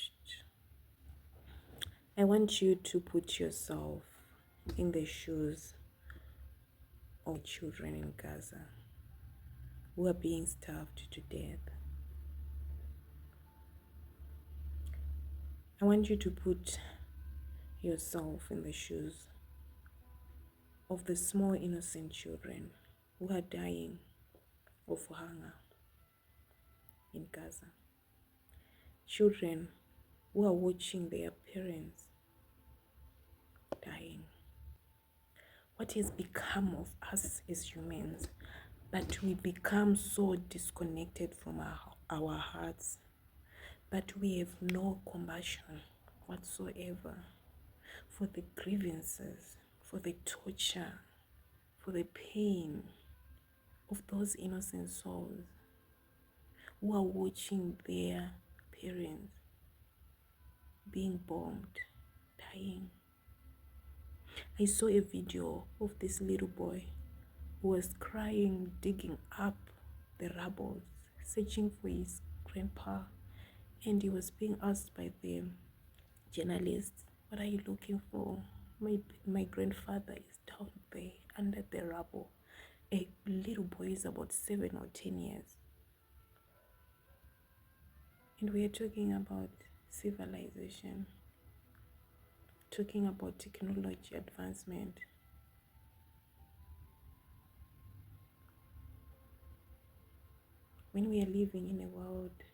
touched. I want you to put yourself in the shoes of children in Gaza who are being starved to death. I want you to put yourself in the shoes of the small innocent children who are dying of hunger in Gaza. Children who are watching their parents dying. What has become of us as humans that we become so disconnected from our hearts that we have no compassion whatsoever for the grievances, for the torture, for the pain of those innocent souls who are watching their parents being bombed, dying. I saw a video of this little boy who was crying, digging up the rubble, searching for his grandpa, and he was being asked by the journalist, "What are you looking for?" My grandfather is down there under the rubble. A little boy is about 7 or 10 years. And we are talking about civilization, talking about technology advancement. When we are living in a world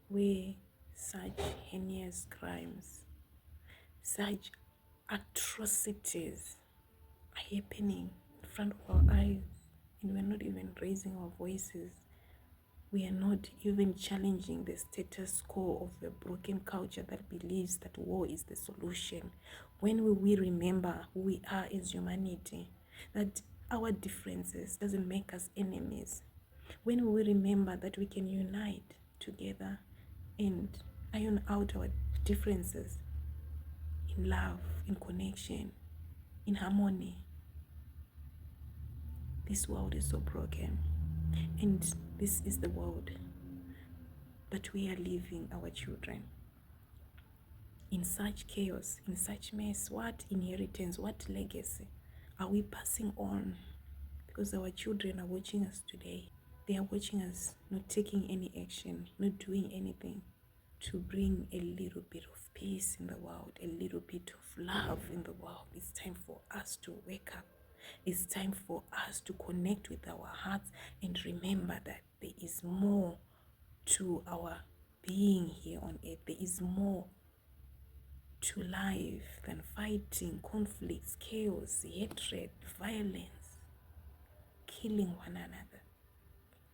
where such heinous crimes, such atrocities are happening in front of our eyes, and we're not even raising our voices, we are not even challenging the status quo of a broken culture that believes that war is the solution. When will we remember who we are as humanity? That our differences doesn't make us enemies. When will we remember that we can unite together and iron out our differences in love, in connection, in harmony? This world is so broken, and this is the world that we are leaving our children. In such chaos, in such mess, what inheritance, what legacy are we passing on? Because our children are watching us today. They are watching us not taking any action, not doing anything to bring a little bit of peace in the world, a little bit of love in the world. It's time for us to wake up. It's time for us to connect with our hearts and remember that there is more to our being here on earth. There is more to life than fighting, conflicts, chaos, hatred, violence, killing one another.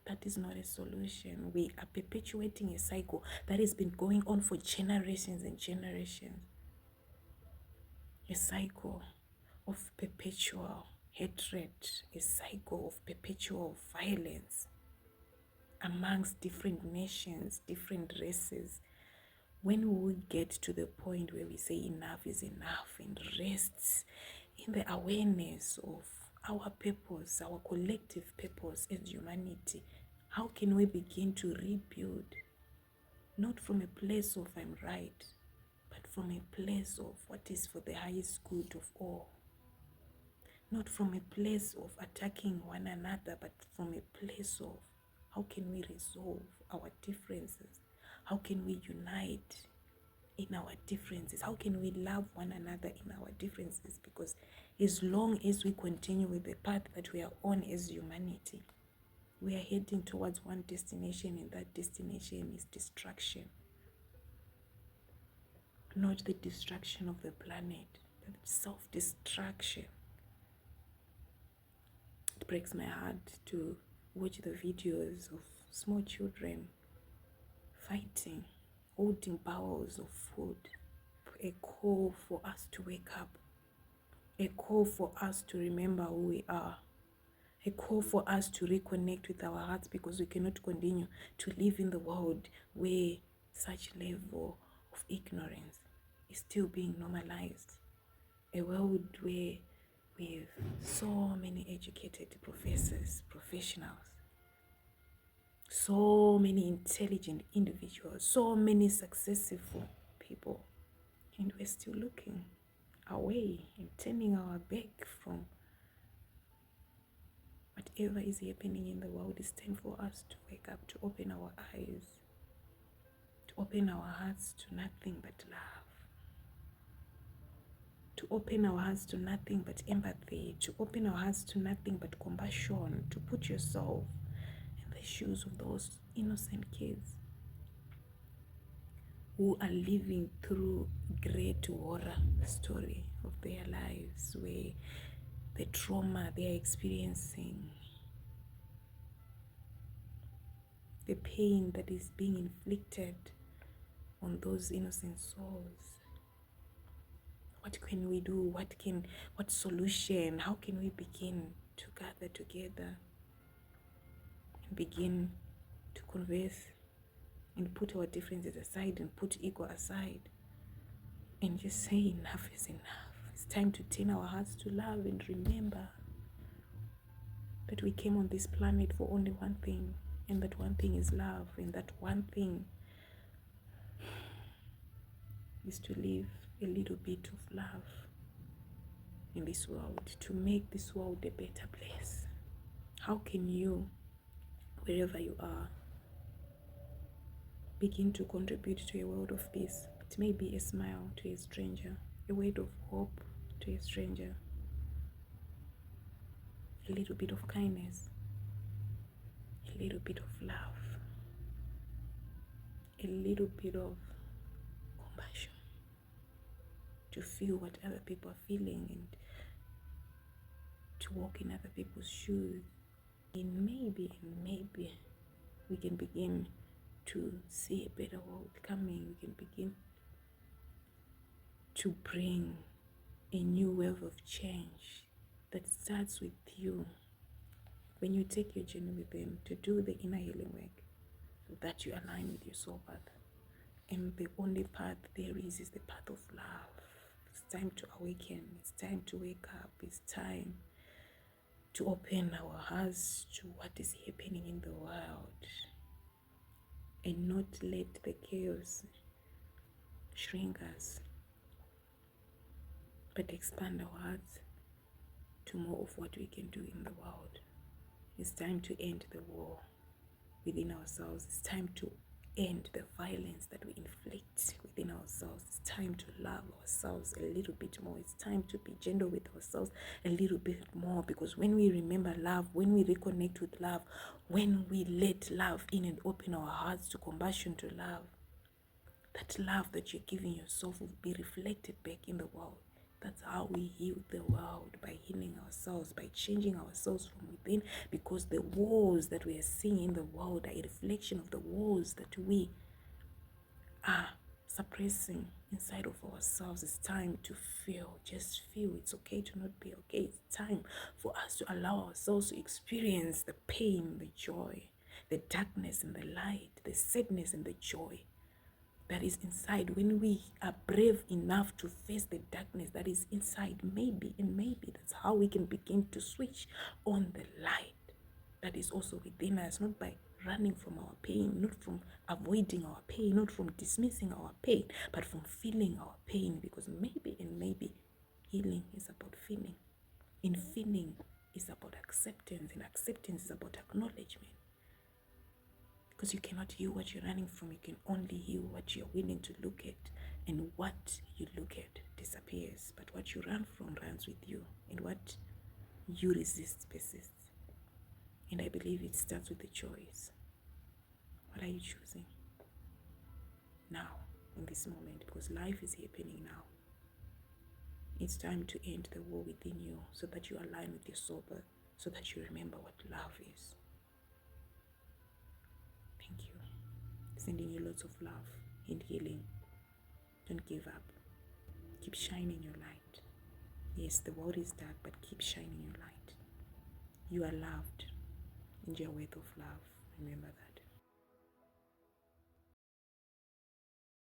That is not a solution. We are perpetuating a cycle that has been going on for generations and generations. A cycle of perpetual hatred, a cycle of perpetual violence amongst different nations, different races. When will we get to the point where we say enough is enough and rests in the awareness of our purpose, our collective purpose as humanity? How can we begin to rebuild? Not from a place of I'm right, but from a place of what is for the highest good of all. Not from a place of attacking one another, but from a place of how can we resolve our differences? How can we unite in our differences? How can we love one another in our differences? Because as long as we continue with the path that we are on as humanity, we are heading towards one destination, and that destination is destruction. Not the destruction of the planet, but self-destruction. It breaks my heart to watch the videos of small children fighting, holding bowls of food. A call for us to wake up. A call for us to remember who we are. A call for us to reconnect with our hearts, because we cannot continue to live in the world where such level of ignorance is still being normalized. A world where we have so many educated professors, professionals, so many intelligent individuals, so many successful people, and we're still looking away and turning our back from whatever is happening in the world. It's time for us to wake up, to open our eyes, to open our hearts to nothing but love, to open our hearts to nothing but empathy, to open our hearts to nothing but compassion, to put yourself in the shoes of those innocent kids who are living through great horror story of their lives, where the trauma they are experiencing, the pain that is being inflicted on those innocent souls. What can we do? What solution? How can we begin to gather together and begin to converse and put our differences aside and put ego aside and just say enough is enough? It's time to turn our hearts to love and remember that we came on this planet for only one thing, and that one thing is love, and that one thing is to live a little bit of love in this world, to make this world a better place. How can you, wherever you are, begin to contribute to a world of peace? It may be a smile to a stranger, a word of hope to a stranger, a little bit of kindness, a little bit of love, a little bit of compassion, to feel what other people are feeling and to walk in other people's shoes. And maybe we can begin to see a better world coming. We can begin to bring a new wave of change that starts with you. When you take your journey with them to do the inner healing work, so that you align with your soul path. And the only path there is the path of love. It's time to awaken. It's time to wake up. It's time to open our hearts to what is happening in the world and not let the chaos shrink us, but expand our hearts to more of what we can do in the world. It's time to end the war within ourselves. It's time to end the violence that we inflict within ourselves. It's time to love ourselves a little bit more. It's time to be gentle with ourselves a little bit more, because when we remember love, when we reconnect with love, when we let love in and open our hearts to compassion, to love, that love that you're giving yourself will be reflected back in the world. That's how we heal the world, by healing ourselves, by changing ourselves from within, because the wars that we are seeing in the world are a reflection of the wars that we are suppressing inside of ourselves. It's time to feel, just feel. It's okay to not be okay. It's time for us to allow ourselves to experience the pain, the joy, the darkness and the light, the sadness and the joy that is inside. When we are brave enough to face the darkness that is inside, maybe that's how we can begin to switch on the light that is also within us, not by running from our pain, not from avoiding our pain, not from dismissing our pain, but from feeling our pain. Because maybe healing is about feeling, and feeling is about acceptance, and acceptance is about acknowledgement. Because you cannot heal what you're running from. You can only heal what you're willing to look at. And what you look at disappears. But what you run from runs with you. And what you resist persists. And I believe it starts with the choice. What are you choosing now, in this moment? Because life is happening now. It's time to end the war within you, so that you align with your soul, so that you remember what love is. Thank you. Sending you lots of love and healing. Don't give up. Keep shining your light. Yes, the world is dark, but keep shining your light. You are loved, and you are worth of love. Remember that.